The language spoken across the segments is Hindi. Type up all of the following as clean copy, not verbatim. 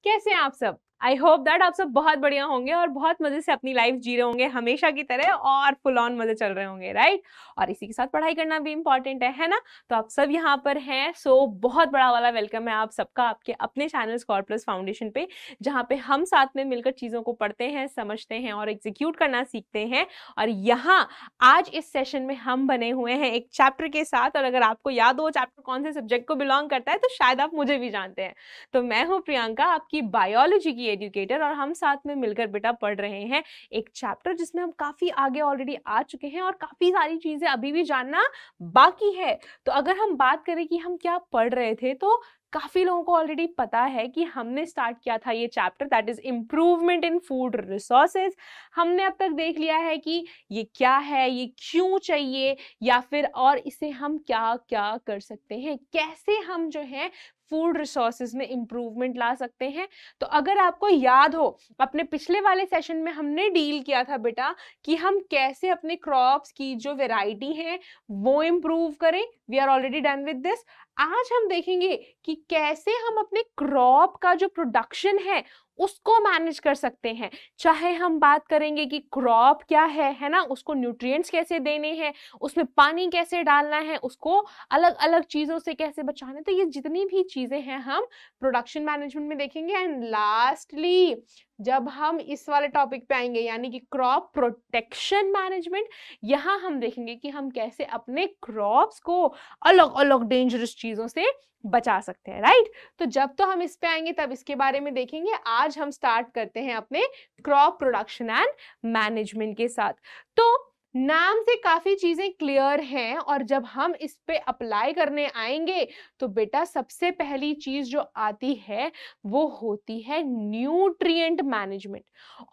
कैसे हैं आप सब? आई होप दैट आप सब बहुत बढ़िया होंगे और बहुत मजे से अपनी लाइफ जी रहे होंगे हमेशा की तरह और फुल ऑन मजे चल रहे होंगे, राइट? और इसी के साथ पढ़ाई करना भी इंपॉर्टेंट है ना? तो आप सब यहाँ पर हैं, सो बहुत बड़ा वाला वेलकम है आप सबका आपके अपने चैनल स्कॉर प्लस फाउंडेशन पे, जहाँ पे हम साथ में मिलकर चीजों को पढ़ते हैं, समझते हैं और एग्जीक्यूट करना सीखते हैं। और यहाँ आज इस सेशन में हम बने हुए हैं एक चैप्टर के साथ, और अगर आपको याद हो चैप्टर कौन से सब्जेक्ट को बिलोंग करता है तो शायद आप मुझे भी जानते हैं। तो मैं हूँ प्रियंका, आपकी बायोलॉजी की एजुकेटर, और हम साथ में मिलकर बेटा पढ़ रहे हैं एक चैप्टर जिसमें हम काफी आगे ऑलरेडी आ चुके हैं और काफी सारी चीजें अभी भी जानना बाकी है। तो अगर हम बात करें कि हम क्या पढ़ रहे थे, तो काफी लोगों को ऑलरेडी पता है कि हमने स्टार्ट किया था ये chapter, that is improvement in food resources. हमने अब तक देख लिया है कि ये क्या है, ये क्यों चाहिए, या फिर और इसे हम क्या क्या कर सकते हैं, कैसे हम जो है फूड रिसोर्सेज में इंप्रूवमेंट ला सकते हैं। तो अगर आपको याद हो, अपने पिछले वाले सेशन में हमने डील किया था बेटा कि हम कैसे अपने क्रॉप्स की जो वैरायटी है वो इंप्रूव करें। We are already done with this. आज हम देखेंगे कि कैसे हम अपने क्रॉप का जो प्रोडक्शन है उसको मैनेज कर सकते हैं। चाहे हम बात करेंगे कि क्रॉप क्या है ना, उसको न्यूट्रिएंट्स कैसे देने हैं, उसमें पानी कैसे डालना है, उसको अलग अलग चीजों से कैसे बचाना है। तो ये जितनी भी चीजें हैं हम प्रोडक्शन मैनेजमेंट में देखेंगे। एंड लास्टली जब हम इस वाले टॉपिक पे आएंगे यानी कि क्रॉप प्रोटेक्शन मैनेजमेंट, यहाँ हम देखेंगे कि हम कैसे अपने क्रॉप्स को अलग अलग डेंजरस चीजों से बचा सकते हैं, राइट? तो जब तो हम इस पे आएंगे तब इसके बारे में देखेंगे। आज हम स्टार्ट करते हैं अपने क्रॉप प्रोडक्शन एंड मैनेजमेंट के साथ। तो नाम से काफी चीजें क्लियर हैं, और जब हम इस पे अप्लाई करने आएंगे तो बेटा सबसे पहली चीज जो आती है वो होती है न्यूट्रिएंट मैनेजमेंट।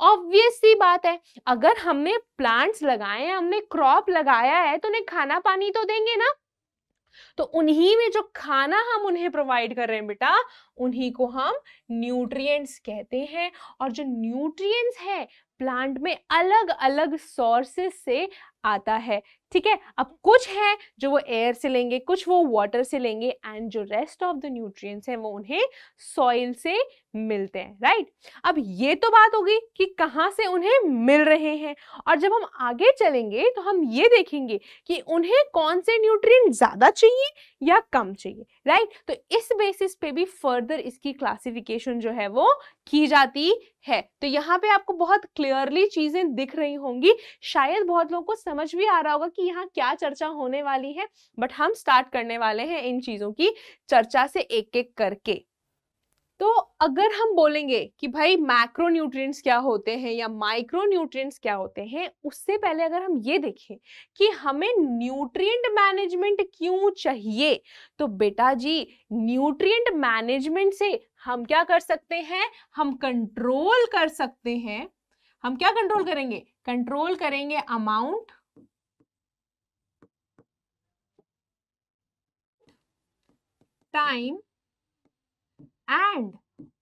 ऑब्वियस सी बात है, अगर हमने प्लांट्स लगाए हैं, हमने क्रॉप लगाया है, तो उन्हें खाना पानी तो देंगे ना। तो उन्हीं में जो खाना हम उन्हें प्रोवाइड कर रहे हैं बेटा, उन्हीं को हम न्यूट्रिएंट्स कहते हैं। और जो न्यूट्रिएंट्स है प्लांट में अलग अलग सोर्सेस से आता है, ठीक है? अब कुछ है जो वो एयर से लेंगे, कुछ वो वाटर से लेंगे, एंड जो रेस्ट ऑफ द न्यूट्रिएंट्स है वो उन्हें सॉइल से मिलते हैं, राइट? अब ये तो बात होगी कि कहाँ से उन्हें मिल रहे हैं। और जब हम आगे चलेंगे तो हम ये देखेंगे कि उन्हें कौन से न्यूट्रिएंट ज्यादा चाहिए या कम चाहिए, राइट? तो इस बेसिस पे भी फर्दर इसकी क्लासिफिकेशन जो है वो की जाती है। तो यहाँ पे आपको बहुत क्लियरली चीजें दिख रही होंगी, शायद बहुत लोगों को समझ भी आ रहा होगा कि यहाँ क्या चर्चा होने वाली है। बट हम स्टार्ट करने वाले हैं इन चीजों की चर्चा से एक एक करके। तो अगर हम बोलेंगे कि भाई मैक्रो न्यूट्रिएंट्स क्या होते हैं या माइक्रो न्यूट्रिएंट्स क्या होते हैं, उससे पहले अगर हम ये देखें कि हमें न्यूट्रिएंट मैनेजमेंट क्यों चाहिए, तो बेटा जी न्यूट्रिएंट मैनेजमेंट से हम क्या कर सकते हैं, हम कंट्रोल कर सकते हैं। हम क्या कंट्रोल करेंगे? कंट्रोल करेंगे अमाउंट, टाइम, एंड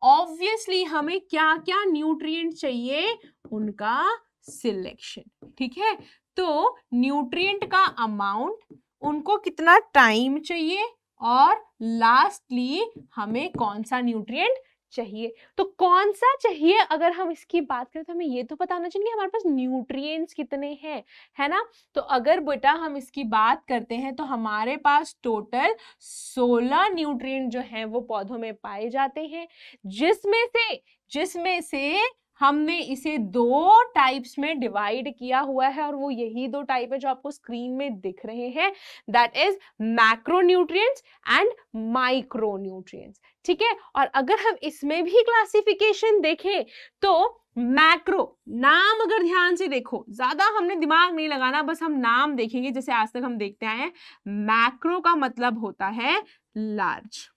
ऑब्वियसली हमें क्या क्या न्यूट्रिएंट चाहिए, उनका सिलेक्शन, ठीक है? तो न्यूट्रिएंट का अमाउंट, उनको कितना टाइम चाहिए, और लास्टली हमें कौन सा न्यूट्रिएंट चाहिए। तो कौन सा चाहिए, अगर हम इसकी बात करें तो हमें ये तो पता होना चाहिए कि हमारे पास न्यूट्रिएंट्स कितने हैं, है ना? तो अगर बेटा हम इसकी बात करते हैं तो हमारे पास टोटल 16 न्यूट्रिएंट जो हैं वो पौधों में पाए जाते हैं, जिसमें से हमने इसे दो टाइप्स में डिवाइड किया हुआ है, और वो यही दो टाइप है जो आपको स्क्रीन में दिख रहे हैं, that is macronutrients and micronutrients, ठीक है? और अगर हम इसमें भी क्लासिफिकेशन देखें तो मैक्रो नाम अगर ध्यान से देखो, ज्यादा हमने दिमाग नहीं लगाना, बस हम नाम देखेंगे जैसे आज तक हम देखते आए हैं। मैक्रो का मतलब होता है लार्ज,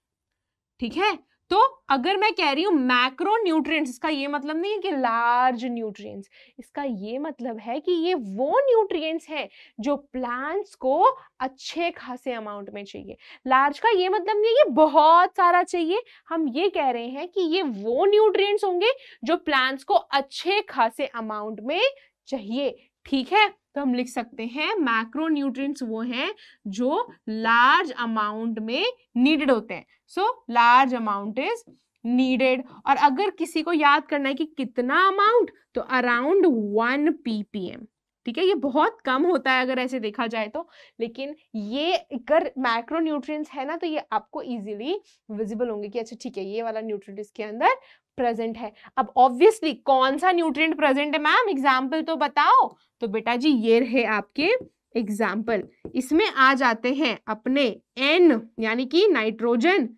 ठीक है? तो अगर मैं कह रही हूं मैक्रो न्यूट्रिएंट्स, इसका ये मतलब नहीं है कि लार्ज न्यूट्रिएंट्स, इसका ये मतलब है कि ये वो न्यूट्रिएंट्स हैं जो प्लांट्स को अच्छे खासे अमाउंट में चाहिए। लार्ज का ये मतलब नहीं है कि बहुत सारा चाहिए, हम ये कह रहे हैं कि ये वो न्यूट्रिएंट्स होंगे जो प्लांट्स को अच्छे खासे अमाउंट में चाहिए, ठीक है? तो हम लिख सकते हैं मैक्रो न्यूट्रिएंट्स वो हैं जो लार्ज अमाउंट में नीडेड होते हैं। So large amount is needed. और अगर किसी को याद करना है कि कितना अमाउंट, तो अराउंड 1 ppm। ठीक है, ये बहुत कम होता है अगर ऐसे देखा जाए तो, लेकिन ये अगर मैक्रो न्यूट्रिएंट्स है ना तो ये आपको इजीली विजिबल होंगे कि अच्छा ठीक है ये वाला न्यूट्रिएंट इसके अंदर प्रेजेंट है। अब ऑब्वियसली कौन सा न्यूट्रिएंट प्रेजेंट है मैम, एग्जाम्पल तो बताओ। तो बेटा जी ये रहे आपके एग्जाम्पल, इसमें आ जाते हैं अपने N यानी कि नाइट्रोजन,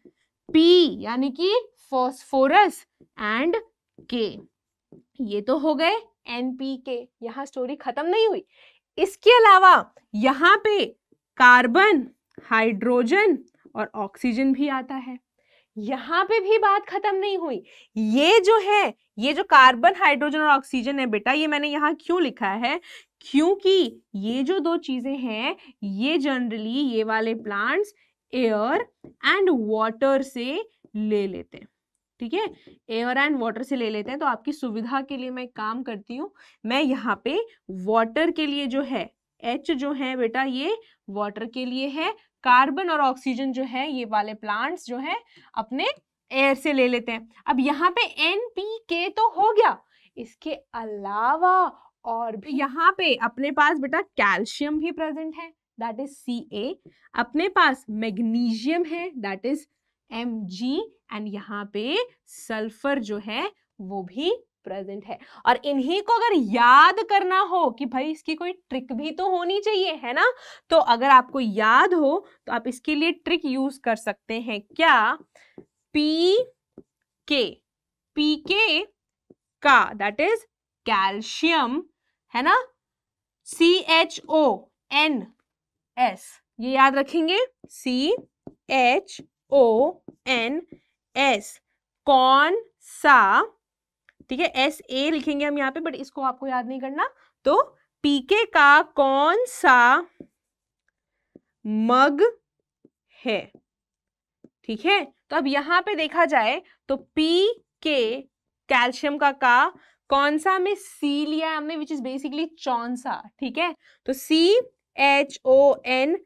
P यानी कि फॉस्फोरस एंड K। ये तो हो गए NPK। यहाँ स्टोरी खत्म नहीं हुई, इसके अलावा यहाँ पे कार्बन, हाइड्रोजन और ऑक्सीजन भी आता है। यहाँ पे भी बात खत्म नहीं हुई, ये जो है, ये जो कार्बन, हाइड्रोजन और ऑक्सीजन है बेटा, ये मैंने यहाँ क्यों लिखा है, क्योंकि ये जो दो चीजें हैं ये जनरली ये वाले प्लांट्स एयर एंड वाटर से ले लेते हैं। ठीक है, एयर एंड वाटर से ले लेते हैं। तो आपकी सुविधा के लिए मैं एक काम करती हूँ, मैं यहाँ पे वाटर के लिए जो है H जो है बेटा ये वाटर के लिए है, कार्बन और ऑक्सीजन जो है ये वाले प्लांट्स जो है अपने एयर से ले लेते हैं। अब यहाँ पे NPK तो हो गया, इसके अलावा और भी यहाँ पे अपने पास बेटा कैल्शियम भी प्रेजेंट है, दैट इज Ca। अपने पास मैग्नीशियम है, दैट इज Mg। एंड यहाँ पे सल्फर जो है वो भी प्रेजेंट है। और इन्हीं को अगर याद करना हो कि भाई इसकी कोई ट्रिक भी तो होनी चाहिए, है ना, तो अगर आपको याद हो तो आप इसके लिए ट्रिक यूज कर सकते हैं। क्या, पीके का दैट इज कैल्शियम है ना, CHONS, ये याद रखेंगे, CHONS। कौन सा, ठीक है, SA लिखेंगे हम यहाँ पे, बट इसको आपको याद नहीं करना। तो पीके का कौन सा मग है, ठीक है। तो अब यहाँ पे देखा जाए तो पीके कैल्शियम का कौन सा में C लिया है हमने, विच इज बेसिकली चौंसा। ठीक है, तो CHONS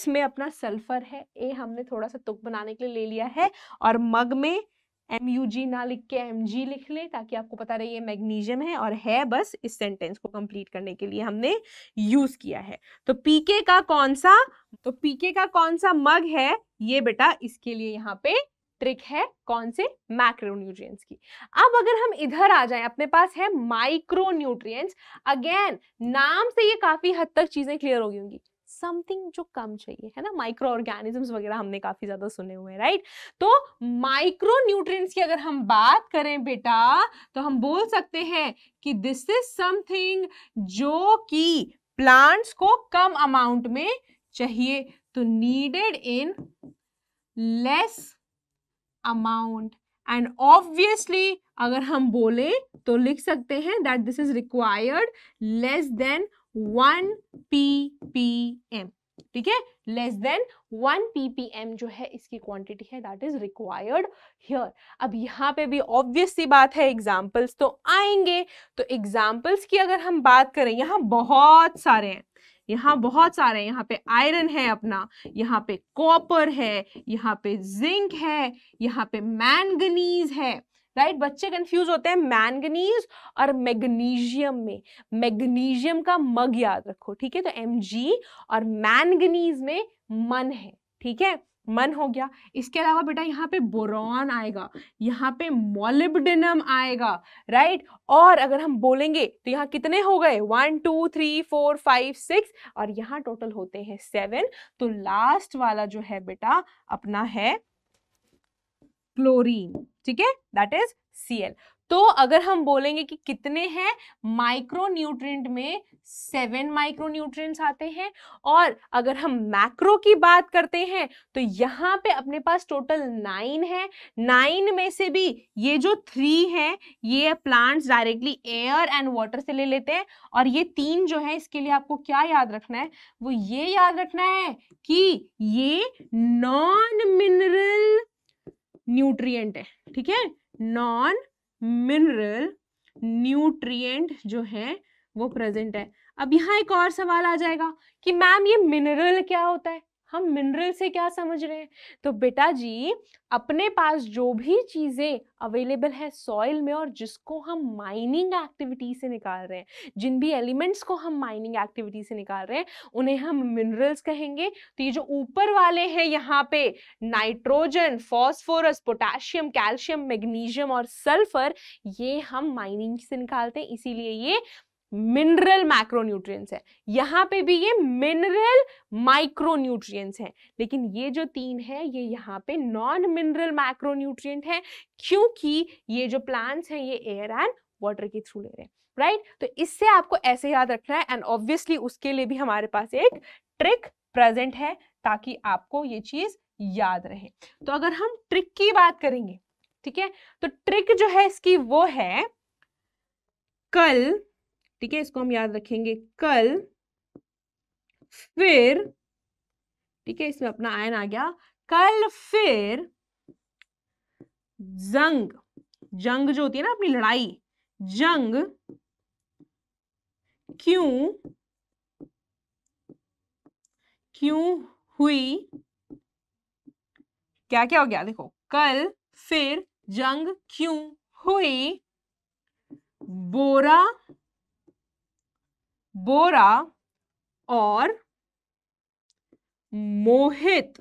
में अपना सल्फर है, A हमने थोड़ा सा तुक बनाने के लिए ले लिया है, और मग में MUG ना लिख के MG लिख ले ताकि आपको पता रहे ये मैग्नीशियम है, और है बस इस सेंटेंस को कंप्लीट करने के लिए हमने यूज किया है। तो पीके का कौन सा, तो पीके का कौन सा मग है ये बेटा, इसके लिए यहाँ पे ट्रिक है कौन से, मैक्रोन्यूट्रिएंट्स की। अब अगर हम इधर आ जाएं, अपने पास है माइक्रोन्यूट्रिएंट्स। अगेन नाम से ये काफी हद तक चीजें क्लियर हो गई होंगी, समथिंग जो कम चाहिए, है ना, माइक्रो ऑर्गेनिजम्स वगैरह हमने काफी ज्यादा सुने हुए हैं, राइट। तो माइक्रोन्यूट्रिएंट्स की अगर हम बात करें बेटा, तो हम बोल सकते हैं कि दिस इज समथिंग जो कि प्लांट्स को कम अमाउंट में चाहिए, तो needed in less amount. And obviously अगर हम बोले तो लिख सकते हैं that this is required less than 1 ppm। ठीक है, लेस देन 1 ppm जो है इसकी क्वांटिटी है, दैट इज रिक्वायर्ड हियर। अब यहाँ पे भी ऑब्वियस सी बात है, एग्जाम्पल्स तो आएंगे। तो एग्जाम्पल्स की अगर हम बात करें, यहाँ बहुत सारे हैं, यहाँ बहुत सारे हैं। यहाँ पे आयरन है अपना, यहाँ पे कॉपर है, यहाँ पे जिंक है, यहाँ पे मैंगनीज है, राइट। बच्चे कंफ्यूज होते हैं मैंगनीज और मैग्नीशियम में, मैग्नीशियम का मग याद रखो, ठीक है। तो Mg और मैंगनीज में मन है, ठीक है, मन हो गया। इसके अलावा बेटा यहाँ पे बोरॉन आएगा, यहाँ पे मोलिब्डेनम आएगा, राइट। और अगर हम बोलेंगे तो यहाँ कितने हो गए, 1 2 3 4 5 6, और यहाँ टोटल होते हैं 7। तो लास्ट वाला जो है बेटा अपना है क्लोरीन, ठीक है, दैट इज Cl। तो अगर हम बोलेंगे कि कितने हैं माइक्रोन्यूट्रिएंट में, 7 माइक्रोन्यूट्रिएंट्स आते हैं। और अगर हम मैक्रो की बात करते हैं तो यहाँ पे अपने पास टोटल 9 है। 9 में से भी ये जो 3 है ये plants directly air and water से ले लेते हैं, और ये 3 जो है इसके लिए आपको क्या याद रखना है, वो ये याद रखना है कि ये नॉन मिनरल न्यूट्रिएंट है, ठीक है, नॉन मिनरल न्यूट्रिएंट जो है वो प्रेजेंट है। अब यहाँ एक और सवाल आ जाएगा कि मैम ये मिनरल क्या होता है। हम मिनरल से क्या समझ रहे हैं? तो बेटा जी, अपने पास जो भी चीजें अवेलेबल है सॉइल में और जिसको हम माइनिंग एक्टिविटी से निकाल रहे हैं, जिन भी एलिमेंट्स को हम माइनिंग एक्टिविटी से निकाल रहे हैं, उन्हें हम मिनरल्स कहेंगे। तो ये जो ऊपर वाले हैं यहाँ पे, nitrogen, phosphorus, potassium, calcium, magnesium और सल्फर, ये हम माइनिंग से निकालते हैं, इसीलिए ये मिनरल मैक्रोन्यूट्रिएंट्स है। यहाँ पे भी ये मिनरल माइक्रोन्यूट्रिएंट्स हैं, लेकिन ये जो तीन है ये यहाँ पे नॉन मिनरल मैक्रोन्यूट्रिएंट है, क्योंकि ये जो प्लांट्स हैं ये एयर एंड वाटर के थ्रू ले रहे हैं, राइट? तो इससे आपको ऐसे याद रखना है, एंड ऑब्वियसली उसके लिए भी हमारे पास एक ट्रिक प्रेजेंट है ताकि आपको ये चीज याद रहे। तो अगर हम ट्रिक की बात करेंगे, ठीक है, तो ट्रिक जो है इसकी वो है कल, ठीक है, इसको हम याद रखेंगे, कल, फिर, ठीक है, इसमें अपना आयन आ गया, कल, फिर, जंग, जंग जो होती है ना अपनी लड़ाई, जंग क्यों हुई, क्या क्या हो गया देखो, कल, फिर, जंग क्यों हुई, बोरा और मोहित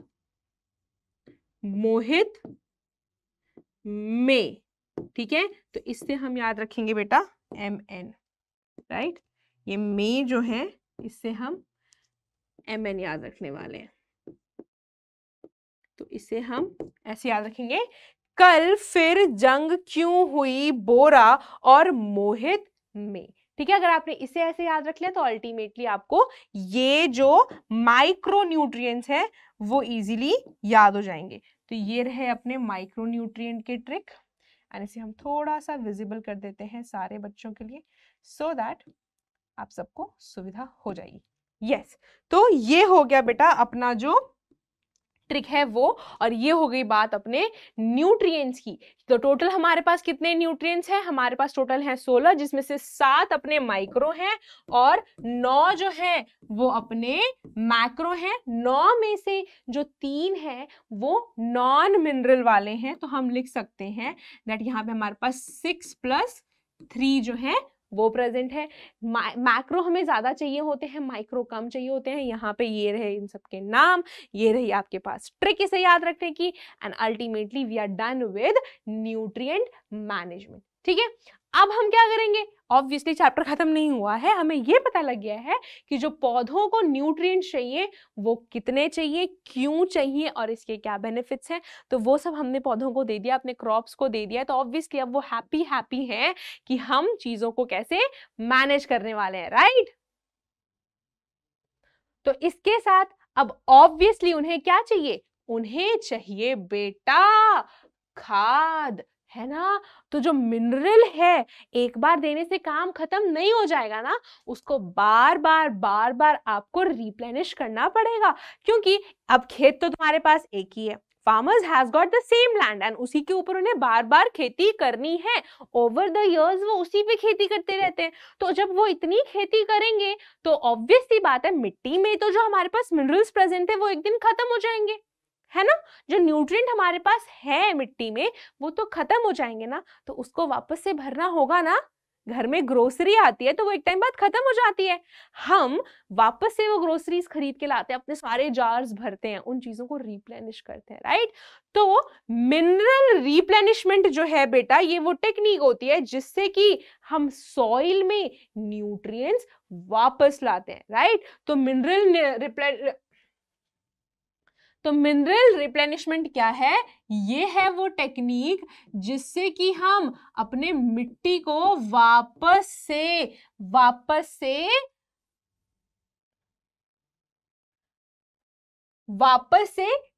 में, ठीक है, तो इससे हम याद रखेंगे बेटा MN, राइट? ये में जो है इससे हम MN याद रखने वाले हैं, तो इसे हम ऐसे याद रखेंगे, कल फिर जंग क्यों हुई बोरा और मोहित में, ठीक है। अगर आपने इसे ऐसे याद रख लिया तो अल्टीमेटली आपको ये जो माइक्रोन्यूट्रिएंट्स है वो इजीली याद हो जाएंगे। तो ये रहे अपने माइक्रोन्यूट्रिएंट के ट्रिक, एंड इसे हम थोड़ा सा विजिबल कर देते हैं सारे बच्चों के लिए, सो दैट आप सबको सुविधा हो जाएगी। यस, तो ये हो गया बेटा अपना जो ट्रिक है वो, और ये हो गई बात अपने न्यूट्रिएंट्स की। तो टोटल हमारे पास कितने न्यूट्रिएंट्स हैं? हमारे पास टोटल हैं 16, जिसमें से 7 अपने माइक्रो हैं और 9 जो है वो अपने मैक्रो हैं। 9 में से जो 3 हैं वो नॉन मिनरल वाले हैं, तो हम लिख सकते हैं दैट यहाँ पे हमारे पास 6 + 3 जो है वो प्रेजेंट है। मैक्रो हमें ज्यादा चाहिए होते हैं, माइक्रो कम चाहिए होते हैं। यहाँ पे ये रहे इन सबके नाम, ये रही आपके पास ट्रिक इसे याद रखने की, and ultimately we are done with nutrient management. ठीक है, अब हम क्या करेंगे? ऑब्वियसली चैप्टर खत्म नहीं हुआ है, हमें ये पता लग गया है कि जो पौधों को न्यूट्रिएंट चाहिए वो कितने चाहिए, क्यों चाहिए और इसके क्या बेनिफिट्स हैं। तो वो सब हमने पौधों को दे दिया, अपने क्रॉप्स को दे दिया, तो ऑब्वियसली अब वो हैप्पी हैं कि हम चीजों को कैसे मैनेज करने वाले हैं, राइट? तो इसके साथ अब ऑब्वियसली उन्हें क्या चाहिए? उन्हें चाहिए बेटा खाद, है ना? तो जो मिनरल है एक बार देने से काम खत्म नहीं हो जाएगा ना, उसको बार बार आपको रिप्लेनिश करना पड़ेगा, क्योंकि अब खेत तो तुम्हारे पास एक ही है, farmers has got the same land, and उसी के ऊपर उन्हें बार बार खेती करनी है। ओवर द इयर्स वो उसी पे खेती करते रहते हैं, तो जब वो इतनी खेती करेंगे तो ऑब्वियस सी बात है मिट्टी में तो जो हमारे पास मिनरल्स प्रेजेंट है वो एक दिन खत्म हो जाएंगे, है ना? जो न्यूट्रिएंट हमारे पास है मिट्टी में वो तो खत्म हो जाएंगे ना, तो उसको वापस से भरना होगा ना। घर में ग्रोसरी आती है तो वो एक टाइम बाद खत्म हो जाती है, हम वापस से वो ग्रोसरीज खरीद के लाते हैं, अपने सारे जार्स भरते हैं, उन चीजों को रिप्लेनिश करते हैं, राइट? तो मिनरल रिप्लेनिशमेंट जो है बेटा ये वो टेक्निक होती है जिससे कि हम सॉइल में न्यूट्रिएंट्स वापस लाते हैं, राइट? तो मिनरल रिप्लेनिशमेंट क्या है? ये है वो टेक्निक जिससे कि हम अपने मिट्टी को वापस से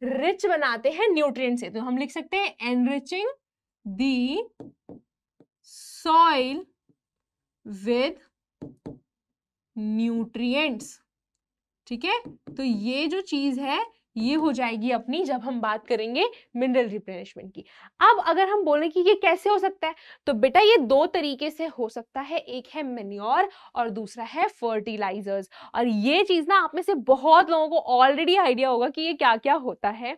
रिच बनाते हैं न्यूट्रिएंट से। तो हम लिख सकते हैं enriching the soil with nutrients, ठीक है? तो ये जो चीज है ये हो जाएगी अपनी जब हम बात करेंगे मिनरल रिप्लेनिशमेंट की। अब अगर हम बोले कि ये कैसे हो सकता है, तो बेटा ये दो तरीके से हो सकता है, एक है मैन्योर और दूसरा है फर्टिलाइजर्स। और ये चीज ना आप में से बहुत लोगों को ऑलरेडी आइडिया होगा कि ये क्या क्या होता है।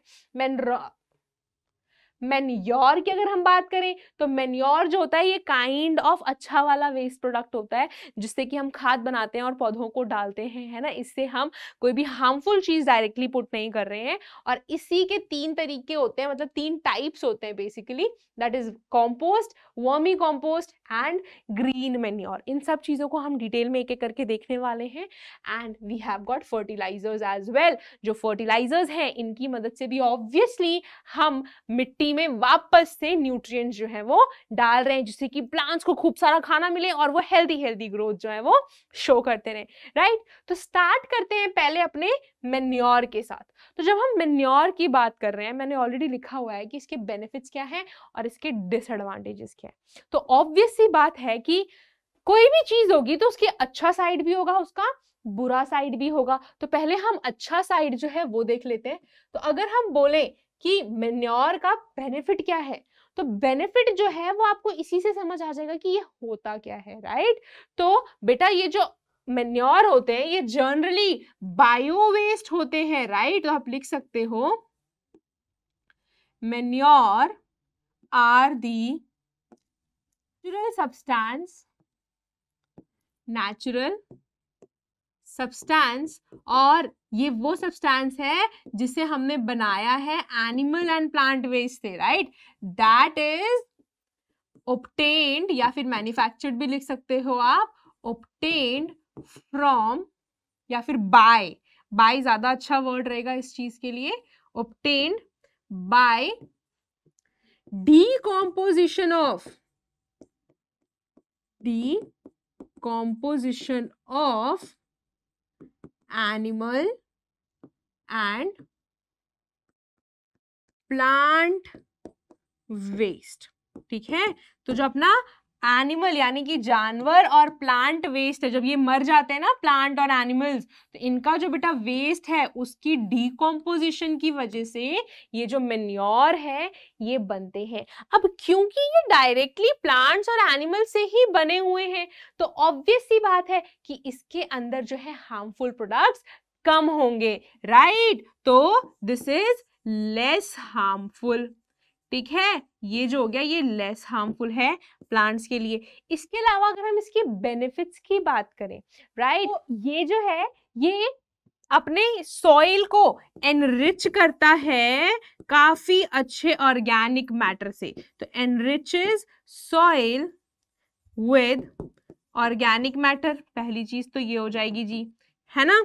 मैन्योर की अगर हम बात करें तो मैन्योर जो होता है ये काइंड ऑफ अच्छा वाला वेस्ट प्रोडक्ट होता है, जिससे कि हम खाद बनाते हैं और पौधों को डालते हैं, है ना। इससे हम कोई भी हार्मफुल चीज डायरेक्टली पुट नहीं कर रहे हैं। और इसी के तीन तरीके होते हैं, मतलब तीन टाइप्स होते हैं basically, that is compost, vermi compost and green manure. इन सब चीजों को हम डिटेल में एक एक करके देखने वाले हैं। And we have got fertilisers as well. जो फर्टिलाइजर्स हैं इनकी मदद से भी ऑब्वियसली हम मिट्टी में वापस से न्यूट्रिएंट्स जो है वो डाल रहे हैं, जिससे कि प्लांट्स को खूब सारा खाना मिले और वो हेल्दी ग्रोथ जो है वो शो करते रहे, राइट। तो स्टार्ट करते हैं पहले अपने मैन्योर के साथ। तो जब हम मैन्योर की बात कर रहे हैं, मैंने ऑलरेडी लिखा हुआ है कि इसके बेनिफिट्स क्या हैं और इसके डिसएडवांटेजेस क्या है। तो ऑब्वियस सी बात है कि कोई भी चीज होगी तो उसकी अच्छा साइड भी होगा, उसका बुरा साइड भी होगा। तो पहले हम अच्छा साइड जो है वो देख लेते हैं। तो अगर हम बोले कि मैन्योर का बेनिफिट क्या है, तो बेनिफिट जो है वो आपको इसी से समझ आ जाएगा कि ये होता क्या है, राइट। तो बेटा ये जो मैन्योर होते हैं ये जनरली बायो वेस्ट होते हैं, राइट। तो आप लिख सकते हो manure are the natural substance, और ये वो सब्सटेंस है जिसे हमने बनाया है एनिमल एंड प्लांट वेस्ट से, राइट। दैट इज obtained, या फिर मैन्युफैक्चर्ड भी लिख सकते हो आप, obtained from, या फिर बाय ज्यादा अच्छा वर्ड रहेगा इस चीज के लिए, obtained by decomposition of animal and plant waste, ठीक है। तो जो अपना एनिमल यानी कि जानवर और प्लांट वेस्ट है, जब ये मर जाते हैं ना प्लांट और एनिमल्स, तो इनका जो बेटा वेस्ट है उसकी डिकम्पोजिशन की वजह से ये जो मैन्योर है ये बनते हैं। अब क्योंकि ये डायरेक्टली प्लांट्स और एनिमल से ही बने हुए हैं, तो ऑब्वियस सी बात है कि इसके अंदर जो है हार्मफुल प्रोडक्ट्स कम होंगे, राइट। तो दिस इज लेस हार्मफुल, ठीक है। ये जो हो गया ये लेस हार्मफुल है प्लांट्स के लिए। इसके अलावा अगर हम इसके बेनिफिट्स की बात करें, राइट, तो ये जो है ये अपने सॉइल को एनरिच करता है काफी अच्छे ऑर्गेनिक मैटर से। तो enriches soil with organic matter, पहली चीज तो ये हो जाएगी जी, है ना।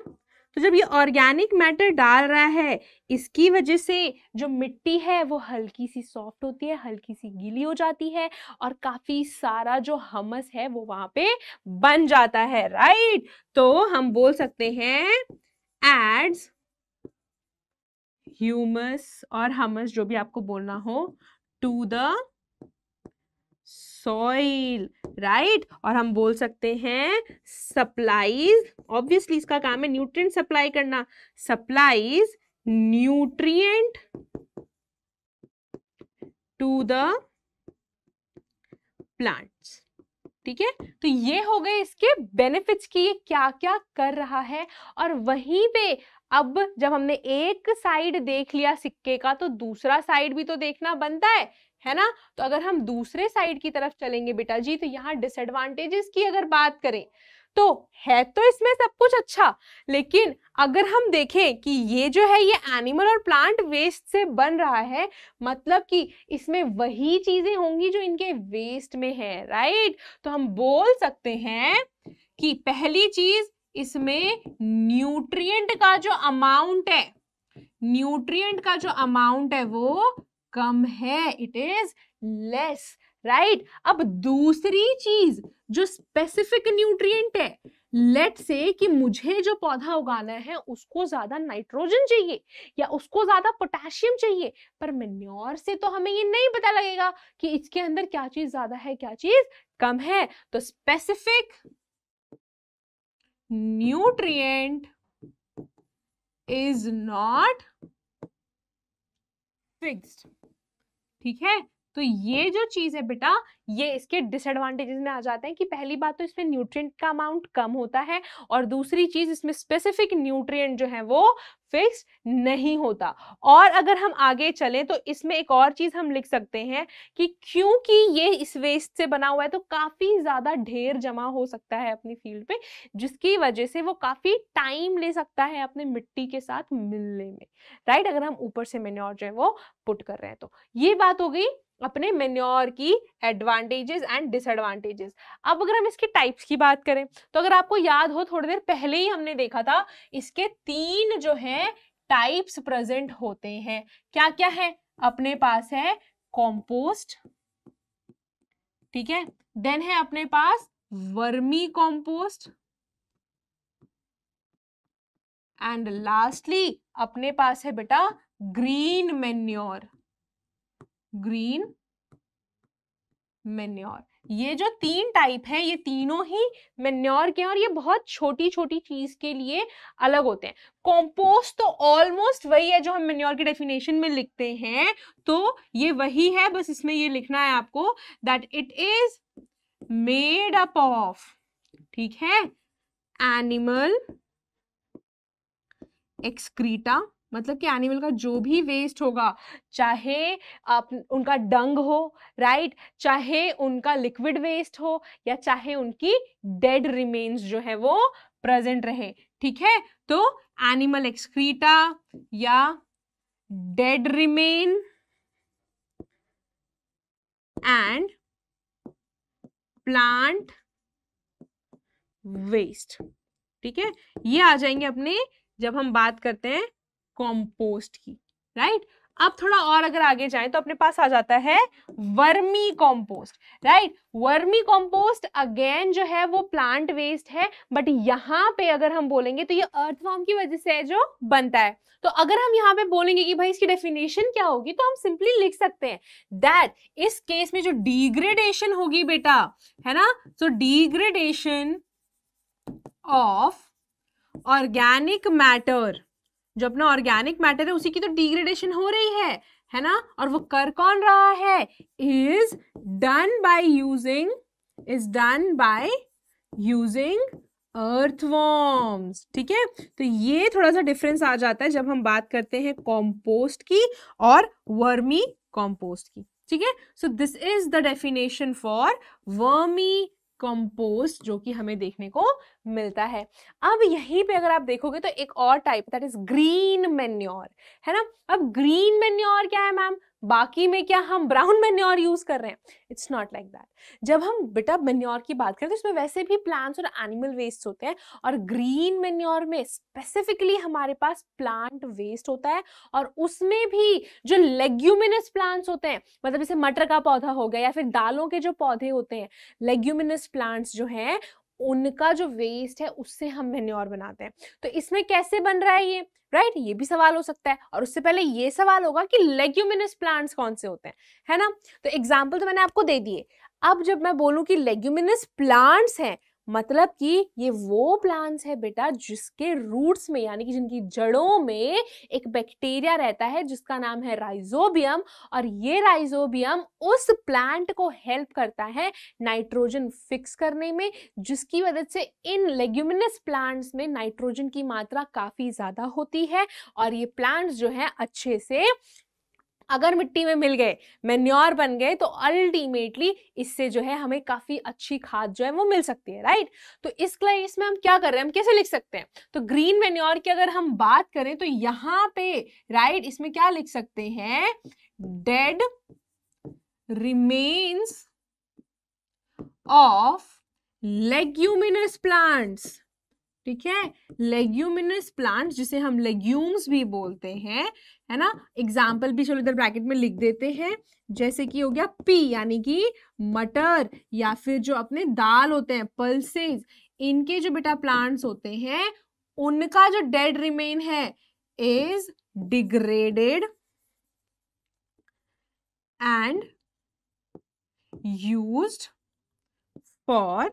तो जब ये ऑर्गेनिक मैटर डाल रहा है, इसकी वजह से जो मिट्टी है वो हल्की सी सॉफ्ट होती है, हल्की सी गीली हो जाती है, और काफी सारा जो हमस है वो वहां पे बन जाता है, राइट। तो हम बोल सकते हैं एड्स ह्यूमस और हमस, जो भी आपको बोलना हो, टू द सॉइल, राइट। और हम बोल सकते हैं सप्लाईज, ऑब्वियसली इसका काम है न्यूट्रिएंट सप्लाई करना, supplies nutrient to the plants, ठीक है। तो ये हो गए इसके बेनिफिट्स की ये क्या क्या कर रहा है। और वहीं पे अब जब हमने एक साइड देख लिया सिक्के का, तो दूसरा साइड भी तो देखना बनता है ना। तो अगर हम दूसरे साइड की तरफ चलेंगे बेटा जी, तो यहाँ डिसएडवांटेजेस की अगर बात करें तो है तो इसमें सब कुछ अच्छा, लेकिन अगर हम देखें कि ये जो है ये एनिमल और प्लांट वेस्ट से बन रहा है, मतलब कि इसमें वही चीजें होंगी जो इनके वेस्ट में है, राइट। तो हम बोल सकते हैं कि पहली चीज, इसमें न्यूट्रिएंट का जो अमाउंट है वो कम है, इट इज लेस, राइट। अब दूसरी चीज जो स्पेसिफिक न्यूट्रिएंट है, लेट से कि मुझे जो पौधा उगाना है उसको ज्यादा नाइट्रोजन चाहिए या उसको ज्यादा पोटेशियम चाहिए, पर मैन्योर से तो हमें ये नहीं पता लगेगा कि इसके अंदर क्या चीज ज्यादा है क्या चीज कम है। तो specific nutrient is not fixed. ठीक है, तो ये जो चीज है बेटा, ये इसके डिसएडवांटेजेस में आ जाते हैं कि पहली बात तो इसमें न्यूट्रिएंट का अमाउंट कम होता है, और दूसरी चीज इसमें स्पेसिफिक न्यूट्रिएंट जो है वो फिक्स नहीं होता। और अगर हम आगे चलें तो इसमें एक और चीज हम लिख सकते हैं कि क्योंकि ये इस वेस्ट से बना हुआ है तो काफी ज्यादा ढेर जमा हो सकता है अपनी फील्ड पे, जिसकी वजह से वो काफी टाइम ले सकता है अपने मिट्टी के साथ मिलने में, राइट, अगर हम ऊपर से मेन्योर जो है वो पुट कर रहे हैं तो। ये बात हो गई अपने मेन्योर की एडवांटेजेस एंड डिसएडवांटेजेस। अब अगर हम इसके टाइप्स की बात करें तो अगर आपको याद हो थोड़ी देर पहले ही हमने देखा था इसके 3 जो है टाइप्स प्रेजेंट होते हैं। क्या क्या है अपने पास? है कॉम्पोस्ट, ठीक है, देन है अपने पास वर्मी कॉम्पोस्ट, एंड लास्टली अपने पास है बेटा ग्रीन मेन्योर। ग्रीन मेन्योर, ये जो 3 टाइप है ये तीनों ही मेन्योर के हैं, और ये बहुत छोटी छोटी चीज के लिए अलग होते हैं। कंपोस्ट तो ऑलमोस्ट वही है जो हम मेन्योर की डेफिनेशन में लिखते हैं, तो ये वही है, बस इसमें ये लिखना है आपको that it is made up of, ठीक है, एनिमल एक्सक्रीटा, मतलब कि एनिमल का जो भी वेस्ट होगा, चाहे आप उनका डंग हो, राइट, चाहे उनका लिक्विड वेस्ट हो, या चाहे उनकी डेड रिमेन्स जो है वो प्रेजेंट रहे, ठीक है, तो एनिमल एक्सक्रीटा या dead remain and plant waste, ठीक है, ये आ जाएंगे अपने जब हम बात करते हैं कंपोस्ट की, राइट। अब थोड़ा और अगर आगे जाएं तो अपने पास आ जाता है vermi compost, right. Vermi compost again जो है वो प्लांट वेस्ट है, बट यहाँ पे अगर हम बोलेंगे तो ये अर्थवॉर्म की वजह से है जो बनता है। तो अगर हम यहाँ पे बोलेंगे कि भाई इसकी डेफिनेशन क्या होगी, तो हम सिंपली लिख सकते हैं दैट इस केस में जो डिग्रेडेशन होगी बेटा, है ना, सो डिग्रेडेशन ऑफ ऑर्गेनिक मैटर, जो अपना ऑर्गेनिक मैटर है उसी की तो डिग्रेडेशन हो रही है ना, और वो कर कौन रहा है? Is done by using earthworms, ठीक है। तो ये थोड़ा सा डिफरेंस आ जाता है जब हम बात करते हैं कंपोस्ट की और वर्मी कंपोस्ट की, ठीक है। So this is the definition for vermi compost जो कि हमें देखने को मिलता है। अब यहीं पे अगर आप देखोगे तो एक और type that is green manure, है ना। अब ग्रीन मेन्योर क्या है मैम? बाकी में क्या हम ब्राउन मेन्योर यूज कर रहे हैं? It's not like that. जब हम बेटा मेन्योर की बात करें तो इसमें वैसे भी प्लांट्स और एनिमल वेस्ट होते हैं, और ग्रीन मेन्योर में स्पेसिफिकली हमारे पास प्लांट वेस्ट होता है, और उसमें भी जो लेग्यूमिनस प्लांट्स होते हैं, मतलब जैसे मटर का पौधा हो गया या फिर दालों के जो पौधे होते हैं, लेग्यूमिनस प्लांट्स जो हैं उनका जो वेस्ट है उससे हम मेन्योर बनाते हैं। तो इसमें कैसे बन रहा है ये, राइट, ये भी सवाल हो सकता है। और उससे पहले ये सवाल होगा कि लेग्यूमिनस प्लांट्स कौन से होते हैं, है ना। तो एग्जांपल तो मैंने आपको दे दिए। अब जब मैं बोलूं कि लेग्यूमिनस प्लांट्स हैं, मतलब कि ये वो प्लांट्स है बेटा जिसके रूट्स में, यानी कि जिनकी जड़ों में एक बैक्टीरिया रहता है जिसका नाम है राइजोबियम, और ये राइजोबियम उस प्लांट को हेल्प करता है नाइट्रोजन फिक्स करने में, जिसकी वजह से इन लेग्यूमिनस प्लांट्स में नाइट्रोजन की मात्रा काफी ज्यादा होती है, और ये प्लांट्स जो है अच्छे से अगर मिट्टी में मिल गए, मेन्योर बन गए, तो अल्टीमेटली इससे जो है हमें काफी अच्छी खाद जो है वो मिल सकती है, राइट। तो इस केस में हम क्या कर रहे हैं, हम कैसे लिख सकते हैं? तो ग्रीन मेन्योर की अगर हम बात करें तो यहां पे, राइट, इसमें क्या लिख सकते हैं? Dead remains of leguminous plants, ठीक है, लेग्यूमिनस प्लांट्स जिसे हम लेग्यूम्स भी बोलते हैं, है ना। एग्जाम्पल भी चलो इधर ब्रैकेट में लिख देते हैं, जैसे कि हो गया पी यानी कि मटर, या फिर जो अपने दाल होते हैं पल्सेस, इनके जो बेटा प्लांट्स होते हैं उनका जो डेड रिमेन है is degraded and used for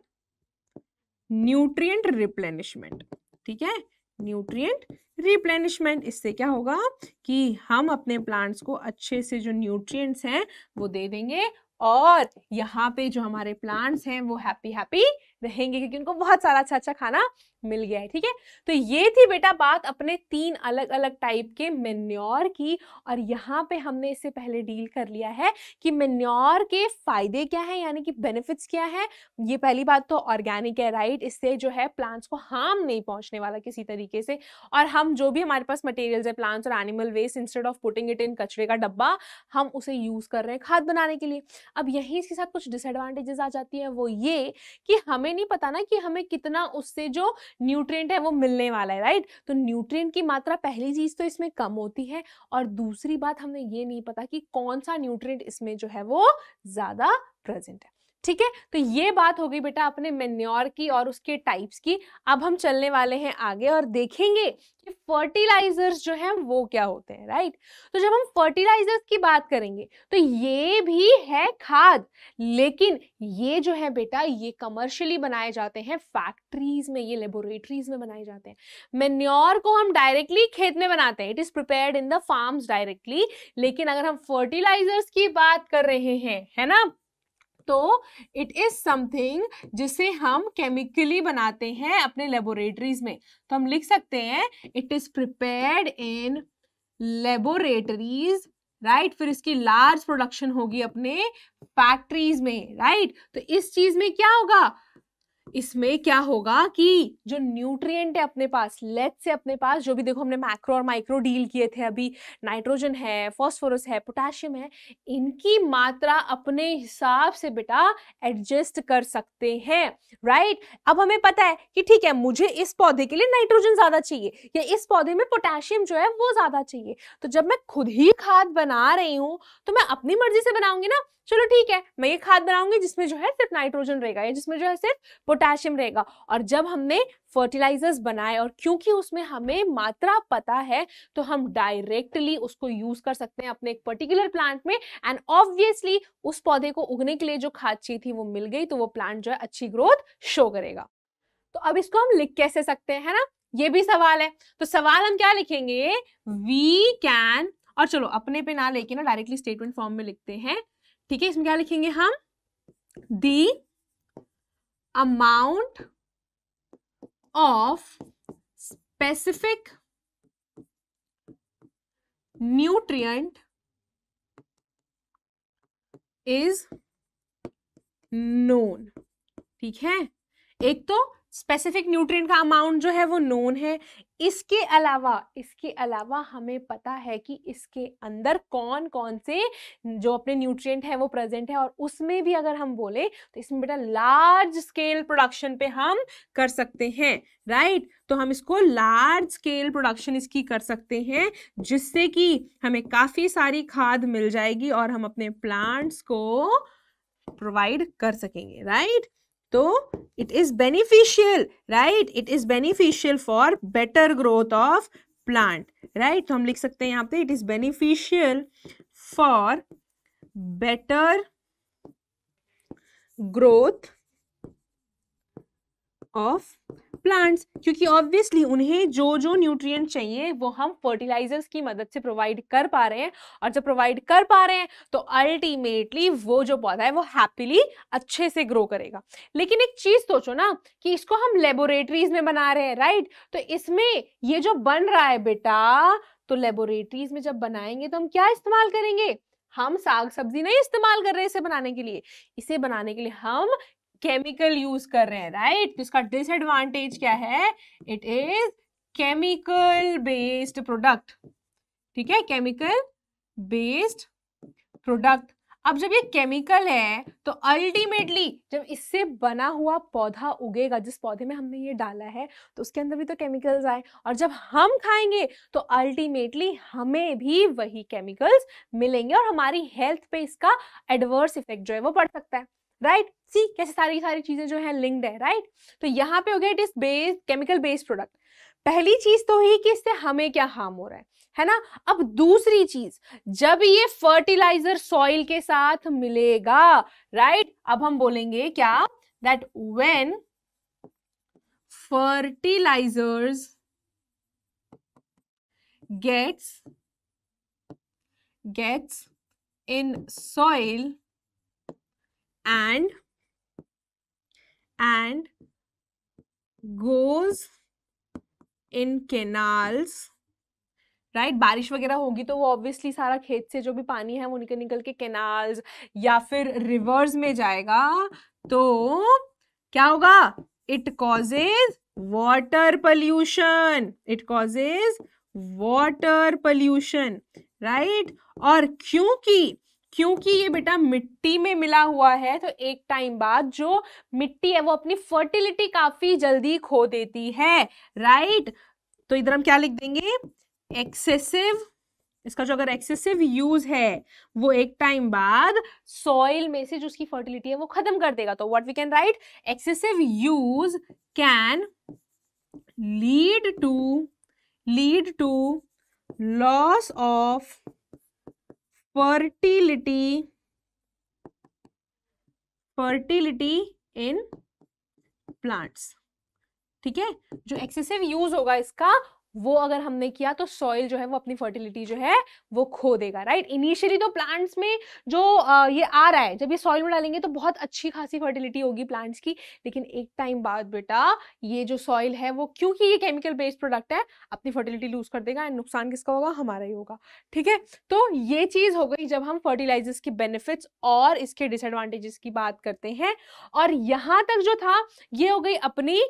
nutrient replenishment, ठीक है, न्यूट्रिएंट रिप्लेनिशमेंट। इससे क्या होगा कि हम अपने प्लांट्स को अच्छे से जो न्यूट्रिएंट्स हैं वो दे देंगे और यहाँ पे जो हमारे प्लांट्स हैं वो हैप्पी हैप्पी रहेंगे क्योंकि उनको बहुत सारा अच्छा अच्छा खाना मिल गया है। ठीक है, तो ये थी बेटा बात अपने 3 अलग अलग टाइप के मेन्योर की। और यहाँ पे हमने इससे पहले डील कर लिया है कि मेन्योर के फायदे क्या है, यानी कि बेनिफिट्स क्या है। ये पहली बात तो ऑर्गेनिक है, राइट, इससे जो है प्लांट्स को हार्म नहीं पहुंचने वाला किसी तरीके से। और हम जो भी हमारे पास मटेरियल्स है, प्लांट्स और animal waste, instead of putting it in कचरे का डब्बा, हम उसे यूज कर रहे हैं खाद बनाने के लिए। अब यही इसके साथ कुछ डिसएडवांटेजेस आ जाती है, वो ये कि हमें नहीं पता ना कि हमें कितना उससे जो न्यूट्रिएंट है वो मिलने वाला है, राइट। तो न्यूट्रिएंट की मात्रा पहली चीज तो इसमें कम होती है और दूसरी बात हमें ये नहीं पता कि कौन सा न्यूट्रिएंट इसमें जो है वो ज्यादा प्रेजेंट है। ठीक है, तो ये बात हो गई बेटा अपने मेन्योर की और उसके टाइप्स की। अब हम चलने वाले हैं आगे और देखेंगे कि फर्टिलाइजर्स जो हैं वो क्या होते हैं, राइट। तो जब हम फर्टिलाइजर्स की बात करेंगे तो ये भी है खाद, लेकिन ये जो है बेटा ये कमर्शियली बनाए जाते हैं फैक्ट्रीज में, ये लेबोरेटरीज में बनाए जाते हैं। मेन्योर को हम डायरेक्टली खेत में बनाते हैं, it is prepared in the farms directly. लेकिन अगर हम फर्टिलाइजर्स की बात कर रहे हैं, है ना, तो इट इज समथिंग जिसे हम केमिकली बनाते हैं अपने लेबोरेटरीज में। तो हम लिख सकते हैं it is prepared in laboratories, right. फिर इसकी लार्ज प्रोडक्शन होगी अपने फैक्ट्रीज में, राइट। तो इस चीज में क्या होगा, इसमें क्या होगा कि जो न्यूट्रिएंट है अपने पास, लेट्स से अपने पास जो भी, देखो हमने मैक्रो और माइक्रो डील किए थे अभी, नाइट्रोजन है, फास्फोरस है, पोटेशियम है, इनकी मात्रा अपने हिसाब से बेटा एडजस्ट कर सकते हैं, राइट। अब हमें पता है कि ठीक है मुझे इस पौधे के लिए नाइट्रोजन ज्यादा चाहिए या इस पौधे में पोटेशियम जो है वो ज्यादा चाहिए। तो जब मैं खुद ही खाद बना रही हूं तो मैं अपनी मर्जी से बनाऊंगी ना, चलो ठीक है मैं ये खाद बनाऊंगी जिसमें जो है सिर्फ नाइट्रोजन रहेगा या जिसमें जो है सिर्फ पोटेशियम रहेगा। और जब हमने फर्टिलाइजर्स बनाए और क्योंकि उसमें हमें मात्रा पता है तो हम डायरेक्टली उसको यूज कर सकते हैं अपने एक पर्टिकुलर प्लांट में, एंड ऑब्वियसली उस पौधे को उगने के लिए जो खाद चाहिए थी वो मिल गई, तो वो प्लांट जो है अच्छी ग्रोथ शो करेगा। तो अब इसको हम लिख कैसे सकते हैं, है ना, ये भी सवाल है। तो सवाल हम क्या लिखेंगे, वी कैन, और चलो अपने पे ना लेके ना डायरेक्टली स्टेटमेंट फॉर्म में लिखते हैं। ठीक है, इसमें क्या लिखेंगे हम, दी amount of specific nutrient is known। ठीक है, एक तो स्पेसिफिक न्यूट्रिएंट का अमाउंट जो है वो नोन है, इसके अलावा हमें पता है कि इसके अंदर कौन कौन से जो अपने न्यूट्रिएंट है वो प्रेजेंट है। और उसमें भी अगर हम बोले तो इसमें बेटा लार्ज स्केल प्रोडक्शन पे हम कर सकते हैं, राइट। तो हम इसको लार्ज स्केल प्रोडक्शन इसकी कर सकते हैं जिससे कि हमें काफी सारी खाद मिल जाएगी और हम अपने प्लांट्स को प्रोवाइड कर सकेंगे, राइट। तो it is beneficial, right, it is beneficial for better growth of plant, right. तो हम लिख सकते हैं यहाँ पे it is beneficial for better growth of plants, क्योंकि ऑब्वियसली उन्हें जो जो न्यूट्रिएंट चाहिए वो हम फर्टिलाइजर्स की मदद से प्रोवाइड कर पा रहे हैं। और जब प्रोवाइड कर पा रहे हैं तो अल्टीमेटली वो जो पौधा है वो हैप्पीली अच्छे से ग्रो करेगा। लेकिन एक चीज सोचो ना कि इसको हम लेबोरेटरीज में बना रहे हैं, राइट। तो इसमें ये जो बन रहा है बेटा, तो लेबोरेटरीज में जब बनाएंगे तो हम क्या इस्तेमाल करेंगे, हम साग सब्जी नहीं इस्तेमाल कर रहे हैं इसे बनाने के लिए, इसे बनाने के लिए हम केमिकल यूज कर रहे हैं, राइट। तो इसका डिसएडवांटेज क्या है, it is chemical based product. ठीक है, केमिकल बेस्ड प्रोडक्ट। अब जब ये केमिकल है तो अल्टीमेटली जब इससे बना हुआ पौधा उगेगा, जिस पौधे में हमने ये डाला है, तो उसके अंदर भी तो केमिकल्स आए और जब हम खाएंगे तो अल्टीमेटली हमें भी वही केमिकल्स मिलेंगे और हमारी हेल्थ पे इसका एडवर्स इफेक्ट जो है वो पड़ सकता है, राइट। सी कैसे सारी चीजें जो है लिंक्ड है, राइट। तो यहाँ पे हो गया it is based chemical based product. पहली चीज तो ही कि इससे हमें क्या हार्म हो रहा है ना। अब दूसरी चीज, जब ये फर्टिलाइजर सॉइल के साथ मिलेगा, राइट, अब हम बोलेंगे क्या, that when fertilisers gets in soil and goes in canals, right बारिश वगैरह होगी तो वो ऑब्वियसली सारा खेत से जो भी पानी है वो निकल निकल के कैनाल्स या फिर रिवर्स में जाएगा, तो क्या होगा? It causes water pollution, it causes water pollution, right. और क्योंकि ये बेटा मिट्टी में मिला हुआ है तो एक टाइम बाद जो मिट्टी है वो अपनी फर्टिलिटी काफी जल्दी खो देती है, राइट। तो इधर हम क्या लिख देंगे? एक्सेसिव, इसका जो अगर एक्सेसिव यूज है वो एक टाइम बाद सॉइल में से जो उसकी फर्टिलिटी है वो खत्म कर देगा। तो what we can right? Excessive use can lead to loss of fertility in plants, ठीक है। जो एक्सेसिव यूज होगा इसका वो अगर हमने किया तो सॉइल जो है वो अपनी फर्टिलिटी जो है वो खो देगा, राइट। इनिशियली तो प्लांट्स में जो ये आ रहा है, जब ये सॉइल में डालेंगे तो बहुत अच्छी खासी फर्टिलिटी होगी प्लांट्स की, लेकिन एक टाइम बाद बेटा ये जो सॉइल है वो, क्योंकि ये केमिकल बेस्ड प्रोडक्ट है, अपनी फर्टिलिटी लूज कर देगा एंड नुकसान किसका होगा? हमारा ही होगा, ठीक है। तो ये चीज हो गई जब हम फर्टिलाइजर्स के बेनिफिट्स और इसके डिसएडवांटेजेस की बात करते हैं। और यहां तक जो था ये हो गई अपनी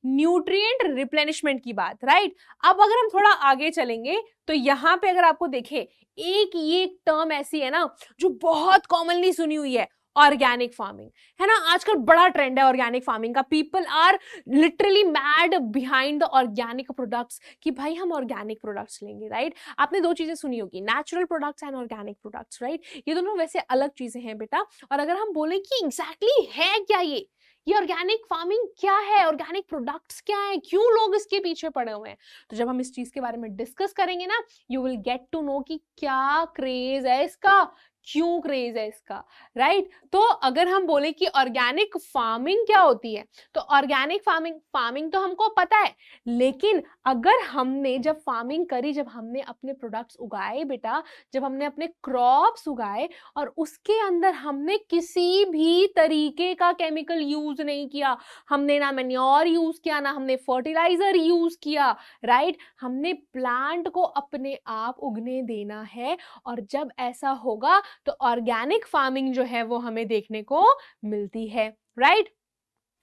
न्यूट्रिएंट रिप्लेनिशमेंट की बात, राइट। अब अगर हम थोड़ा आगे चलेंगे तो यहां पे अगर आपको देखें ये टर्म ऐसी है ना जो बहुत कॉमनली सुनी हुई है, ऑर्गेनिक फार्मिंग, है ना। आजकल बड़ा ट्रेंड है ऑर्गेनिक फार्मिंग का, people are literally mad behind the organic products कि भाई हम ऑर्गेनिक प्रोडक्ट्स लेंगे, राइट। आपने दो चीजें सुनी होगी, natural products and organic products, right. ये दोनों वैसे अलग चीजें हैं बेटा। और अगर हम बोले कि एग्जैक्टली है क्या ये ऑर्गेनिक फार्मिंग क्या है, ऑर्गेनिक प्रोडक्ट्स क्या है, क्यों लोग इसके पीछे पड़े हुए हैं, तो जब हम इस चीज के बारे में डिस्कस करेंगे ना, you will get to know कि क्या क्रेज है इसका, क्यों क्रेज है इसका, राइट। तो अगर हम बोले कि ऑर्गेनिक फार्मिंग क्या होती है, तो ऑर्गेनिक फार्मिंग तो हमको पता है, लेकिन अगर हमने जब फार्मिंग करी, जब हमने अपने प्रोडक्ट्स उगाए बेटा, जब हमने अपने क्रॉप्स उगाए और उसके अंदर हमने किसी भी तरीके का केमिकल यूज नहीं किया, हमने ना मैन्योर यूज किया, ना हमने फर्टिलाइजर यूज किया, राइट। हमने प्लांट को अपने आप उगने देना है, और जब ऐसा होगा तो ऑर्गेनिक फार्मिंग जो है वो हमें देखने को मिलती है, राइट।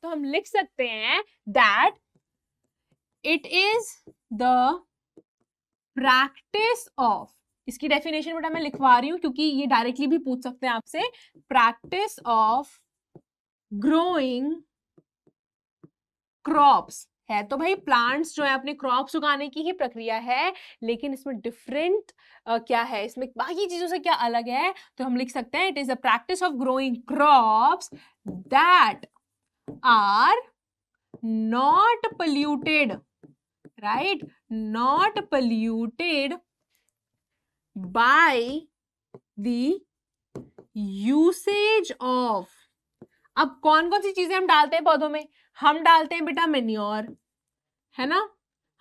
तो हम लिख सकते हैं that it is the practice of, इसकी डेफिनेशन बेटा मैं लिखवा रही हूं क्योंकि ये डायरेक्टली भी पूछ सकते हैं आपसे, प्रैक्टिस ऑफ ग्रोइंग क्रॉप्स है। तो भाई प्लांट्स जो है अपने क्रॉप्स उगाने की ही प्रक्रिया है, लेकिन इसमें डिफरेंट क्या है, इसमें बाकी चीजों से क्या अलग है, तो हम लिख सकते हैं it is the practice of growing crops that are not polluted, right, not polluted by the usage of. अब कौन कौन सी चीजें हम डालते हैं पौधों में? हम डालते हैं बेटा मैन्योर, है ना,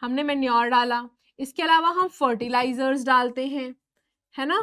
हमने मैन्योर डाला, इसके अलावा हम फर्टिलाइजर्स डालते हैं, है ना,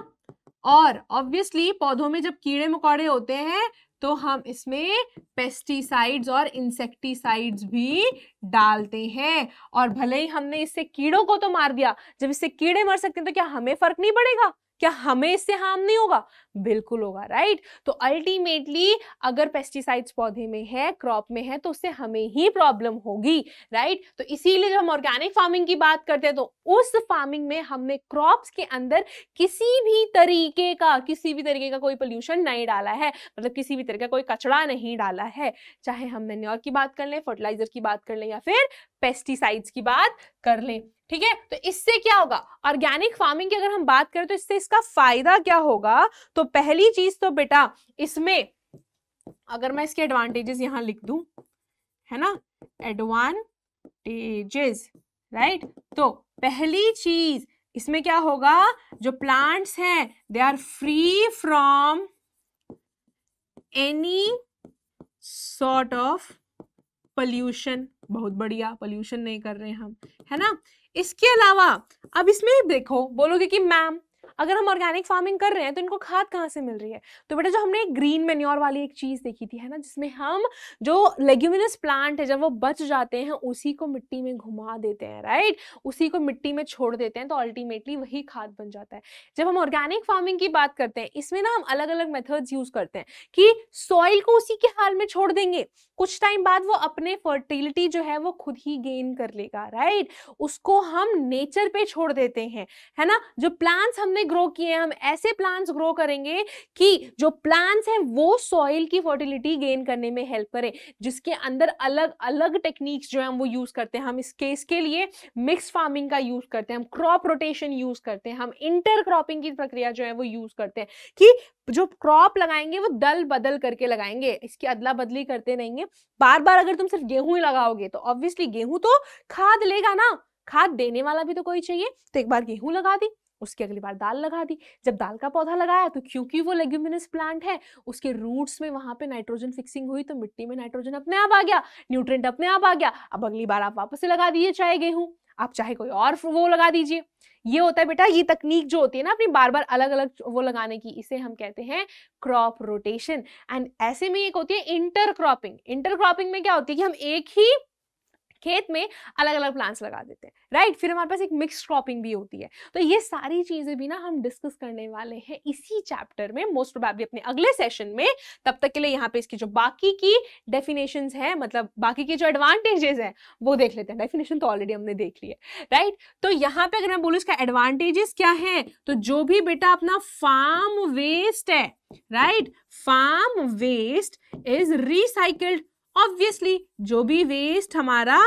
और ऑब्वियसली पौधों में जब कीड़े मकोड़े होते हैं तो हम इसमें पेस्टिसाइड्स और इंसेक्टिसाइड्स भी डालते हैं। और भले ही हमने इससे कीड़ों को तो मार दिया, जब इससे कीड़े मर सकते हैं तो क्या हमें फर्क नहीं पड़ेगा? क्या हमें इससे हार्म नहीं होगा? बिल्कुल होगा, राइट। तो अल्टीमेटली अगर पेस्टिसाइड्स पौधे में है, क्रॉप में है, तो उससे हमें ही प्रॉब्लम होगी, राइट। तो इसीलिए जब हम ऑर्गेनिक फार्मिंग की बात करते हैं तो उस फार्मिंग में हमने क्रॉप्स के अंदर किसी भी तरीके का कोई पोल्यूशन नहीं डाला है, मतलब किसी भी तरह का कोई कचरा नहीं डाला है, चाहे हम मैन्योर की बात कर लें, फर्टिलाइजर की बात कर लें या फिर पेस्टिसाइड्स की बात कर लें, ठीक है। तो इससे क्या होगा, ऑर्गेनिक फार्मिंग की अगर हम बात करें तो इससे इसका फायदा क्या होगा? तो पहली चीज तो बेटा इसमें अगर मैं इसके एडवांटेजेस यहां लिख दूं, है ना, एडवांटेजेस, राइट। तो पहली चीज इसमें क्या होगा, जो प्लांट्स हैं they are free from any sort of pollution, बहुत बढ़िया, पोल्यूशन नहीं कर रहे हैं हम, है ना। इसके अलावा अब इसमें देखो, बोलोगे कि मैम अगर हम ऑर्गेनिक फार्मिंग कर रहे हैं तो इनको खाद कहाँ से मिल रही है? तो बेटा जो हमने ग्रीन मेन्योर वाली एक चीज देखी थी, है ना, जिसमें हम जो लेग्यूमिनस प्लांट है जब वो बच जाते हैं उसी को मिट्टी में घुमा देते हैं, राइट, उसी को मिट्टी में छोड़ देते हैं, तो अल्टीमेटली वही खाद बन जाता है। जब हम ऑर्गेनिक फार्मिंग की बात करते हैं, इसमें ना हम अलग अलग मेथड्स यूज करते हैं कि सॉइल को उसी के हाल में छोड़ देंगे, कुछ टाइम बाद वो अपने फर्टिलिटी जो है वो खुद ही गेन कर लेगा, राइट, उसको हम नेचर पे छोड़ देते हैं, है ना। जो प्लांट्स हमने ग्रो किए हैं, हम ऐसे प्लांट्स ग्रो करेंगे कि जो प्लांट्स हैं वो सॉइल की फर्टिलिटी गेन करने में हेल्प करें, जिसके अंदर अलग अलग टेक्निक्स जो हैं वो यूज करते हैं। हम इसके लिए मिक्स फार्मिंग का यूज करते हैं, हम क्रॉप रोटेशन यूज करते हैं, हम इंटर क्रॉपिंग की प्रक्रिया जो है वो यूज करते हैं कि जो क्रॉप लगाएंगे वो दल बदल करके लगाएंगे, इसकी अदला बदली करते रहेंगे। बार बार अगर तुम सिर्फ गेहूं ही लगाओगे तो ऑब्वियसली गेहूं तो खाद लेगा ना, खाद देने वाला भी तो कोई चाहिए। तो एक बार गेहूं लगा दी, उसकी अगली बार दाल लगा दी, जब दाल का पौधा लगाया तो क्योंकि वो लेग्यूमिनस प्लांट है उसके रूट्स में वहां पे नाइट्रोजन फिक्सिंग हुई, तो मिट्टी में नाइट्रोजन अपने आप आ गया, न्यूट्रिएंट अपने आप आ गया। अब अगली बार आप वापस से लगा दीजिए, चाहे गेहूं, आप चाहे कोई और वो लगा दीजिए। ये होता है बेटा, ये तकनीक जो होती है ना अपनी बार बार अलग अलग वो लगाने की, इसे हम कहते हैं क्रॉप रोटेशन। एंड ऐसे में एक होती है इंटर क्रॉपिंग। इंटर क्रॉपिंग में क्या होती है कि हम एक ही खेत में अलग अलग प्लांट्स लगा देते हैं, राइट। फिर हमारे पास एक मिक्स क्रॉपिंग भी होती है। तो ये सारी चीजें भी ना हम डिस्कस करने वाले हैं इसी चैप्टर में, मोस्ट प्रोबेबली अपने अगले सेशन में। तब तक के लिए यहाँ पे इसकी जो बाकी की डेफिनेशंस हैं, मतलब बाकी के जो एडवांटेजेस हैं वो देख लेते हैं। डेफिनेशन तो ऑलरेडी हमने देख ली है, राइट। तो यहाँ पे अगर मैं बोलूँ इसका एडवांटेजेस क्या है, तो जो भी बेटा अपना फार्म वेस्ट है, right, farm waste is recycled. Obviously जो भी वेस्ट हमारा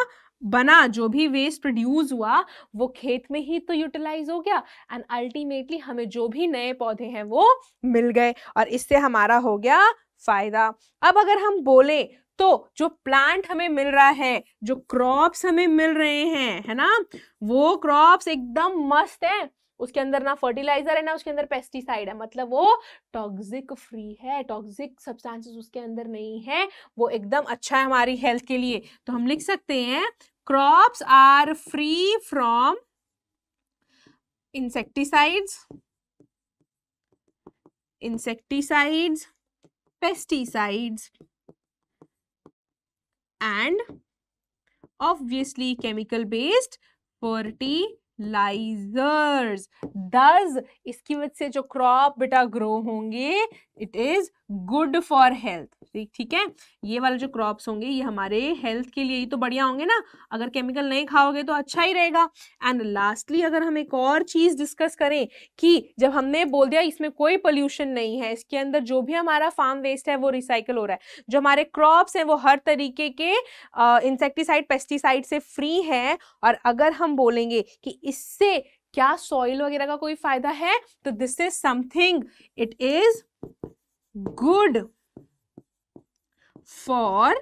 बना, जो भी वेस्ट प्रोड्यूस हुआ वो खेत में ही तो यूटिलाइज हो गया, एंड अल्टीमेटली हमें जो भी नए पौधे हैं वो मिल गए, और इससे हमारा हो गया फायदा। अब अगर हम बोले तो जो प्लांट हमें मिल रहा है, जो क्रॉप्स हमें मिल रहे हैं, है ना, वो क्रॉप्स एकदम मस्त है, उसके अंदर ना फर्टिलाइजर है ना उसके अंदर पेस्टिसाइड है, मतलब वो टॉक्सिक फ्री है, टॉक्सिक सब्सटेंसेस उसके अंदर नहीं है, वो एकदम अच्छा है हमारी हेल्थ के लिए। तो हम लिख सकते हैं crops are free from insecticides, pesticides and obviously chemical based fertilisers. Thus इसकी वजह से जो क्रॉप बेटा ग्रो होंगे it is good for health, ठीक है। ये वाले जो क्रॉप्स होंगे ये हमारे हेल्थ के लिए ही तो बढ़िया होंगे ना, अगर केमिकल नहीं खाओगे तो अच्छा ही रहेगा। एंड लास्टली अगर हम एक और चीज डिस्कस करें कि जब हमने बोल दिया इसमें कोई पोल्यूशन नहीं है, इसके अंदर जो भी हमारा फार्म वेस्ट है वो रिसाइकल हो रहा है, जो हमारे क्रॉप्स हैं वो हर तरीके के इंसेक्टिसाइड पेस्टिसाइड से फ्री है, और अगर हम बोलेंगे कि इससे क्या सॉइल वगैरह का कोई फायदा है, तो this is something, it is good for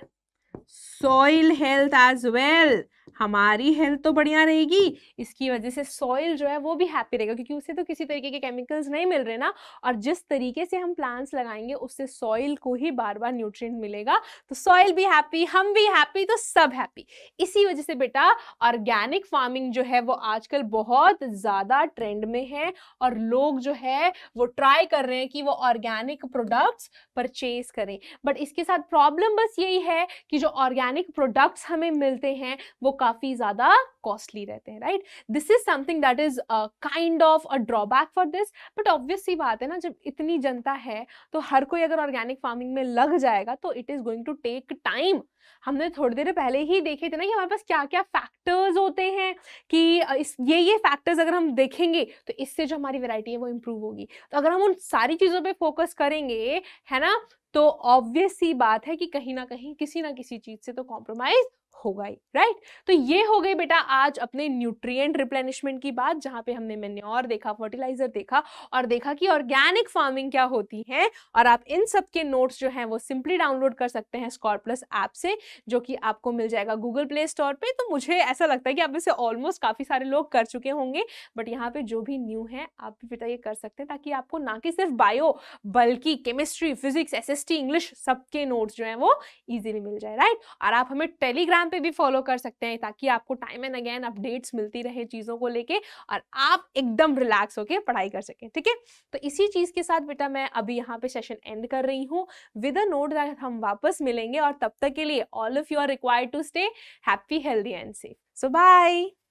soil health as well. हमारी हेल्थ तो बढ़िया रहेगी, इसकी वजह से सॉइल जो है वो भी हैप्पी रहेगा, क्योंकि उससे तो किसी तरीके के केमिकल्स नहीं मिल रहे ना, और जिस तरीके से हम प्लांट्स लगाएंगे उससे सॉइल को ही बार बार न्यूट्रिएंट मिलेगा, तो सॉइल भी हैप्पी, हम भी हैप्पी, तो सब हैप्पी। इसी वजह से बेटा ऑर्गेनिक फार्मिंग जो है वो आजकल बहुत ज्यादा ट्रेंड में है, और लोग जो है वो ट्राई कर रहे हैं कि वो ऑर्गेनिक प्रोडक्ट्स परचेज करें। बट इसके साथ प्रॉब्लम बस यही है कि जो ऑर्गेनिक प्रोडक्ट्स हमें मिलते हैं वो काफी ज्यादा कॉस्टली रहते हैं, right. This is something that is kind of a drawback for this. But obvious सी बात है ना, जब इतनी जनता है तो हर कोई अगर ऑर्गेनिक फार्मिंग में लग जाएगा तो it is going to take time. हमने थोड़ी देर पहले ही देखे थे ना कि हमारे पास क्या क्या फैक्टर्स होते हैं, कि ये फैक्टर्स अगर हम देखेंगे तो इससे जो हमारी वैरायटी है वो इंप्रूव होगी। तो अगर हम उन सारी चीजों पे फोकस करेंगे, है ना, तो ऑब्वियस सी बात है कि कहीं ना कहीं किसी ना किसी चीज से तो कॉम्प्रोमाइज होगा ही, राइट। तो ये हो गई बेटा आज अपने न्यूट्रिएंट रिप्लेनिशमेंट की बात, जहां पे हमने मैन्योर देखा, फर्टिलाइजर देखा और देखा कि ऑर्गेनिक फार्मिंग क्या होती है। और आप इन सब के नोट्स जो हैं वो सिंपली डाउनलोड कर सकते हैं स्कॉट प्लस ऐप से, जो कि आपको मिल जाएगा गूगल प्ले स्टोर पे। तो मुझे ऐसा लगता है कि आप इसे ऑलमोस्ट काफी सारे लोग कर चुके होंगे, बट यहाँ पे जो भी न्यू है आप भी बेटा ये कर सकते हैं, ताकि आपको ना कि सिर्फ बायो बल्कि केमिस्ट्री, फिजिक्स, एसएसटी, इंग्लिश सबके नोट्स जो हैं वो इजीली मिल जाए, राइट। और आप हमें टेलीग्राम पे भी फॉलो कर सकते हैं, ताकि आपको टाइम एंड अगेन अपडेट्स मिलती रहे चीजों को लेके और आप एकदम रिलैक्स होके पढ़ाई कर सकें, ठीक है। तो इसी चीज के साथ बेटा मैं अभी यहाँ पे सेशन एंड कर रही हूँ विद अ नोट दैट हम वापस मिलेंगे, और तब तक के लिए all of you are required to stay happy, healthy and safe. So bye.